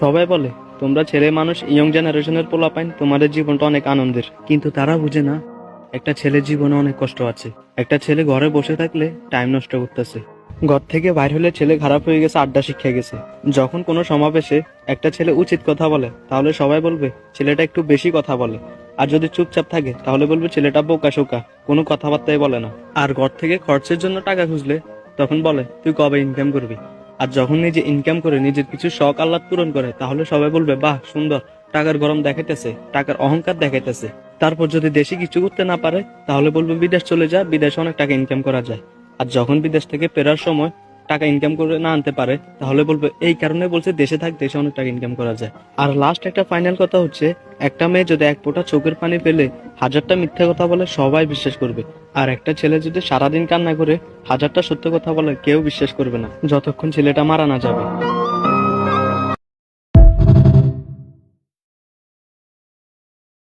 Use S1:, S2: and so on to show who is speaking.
S1: সবাই বলে তোমরা ছেলে মানুষ, ইয়ং জেনারেশনের পোলাপাইন, তোমাদের জীবনটা অনেক আনন্দের, কিন্তু তারা বুঝে না একটা ছেলের জীবনে অনেক কষ্ট আছে। একটা ছেলে ঘরে বসে থাকলে টাইম নষ্ট করতেছে, ঘর থেকে বাইর হলে ছেলে খারাপ হয়ে গেছে, আড্ডা শিখে গেছে। যখন কোনো সমাবেশে একটা ছেলে উচিত কথা বলে তাহলে সবাই বলবে ছেলেটা একটু বেশি কথা বলে, আর যদি চুপচাপ থাকে তাহলে বলবে ছেলেটা বোকা শোকা, কোনো কথাবার্তাই বলে না। আর ঘর থেকে খরচের জন্য টাকা খুঁজলে তখন বলে তুই কবে ইনকাম করবি। আর যখন নিজে ইনকাম করে নিজের কিছু শখ আহ্লাদ পূরণ করে তাহলে সবাই বলবে বাহ সুন্দর, টাকার গরম দেখাইতেছে, টাকার অহংকার দেখাইতেছে। তারপর যদি দেশে কিছু করতে না পারে তাহলে বলবে বিদেশ চলে যা, বিদেশে অনেক টাকা ইনকাম করা যায়। আর যখন বিদেশ থেকে ফেরার সময় টাকা ইনকাম করে না আনতে পারে তাহলে বলবে এই কারণে বলছে দেশে থাক, দেশে অনেক টাকা ইনকাম করা যায়। আর লাস্ট একটা ফাইনাল কথা হচ্ছে, একটা মেয়ে যদি এক ফোঁটা চোখের পানি পেলে হাজারটা মিথ্যা কথা বলে সবাই বিশ্বাস করবে, আর একটা ছেলে যদি সারাদিন কান্না করে হাজারটা সত্য কথা বলে কেউ বিশ্বাস করবে না, যতক্ষণ ছেলেটা মারা না যাবে।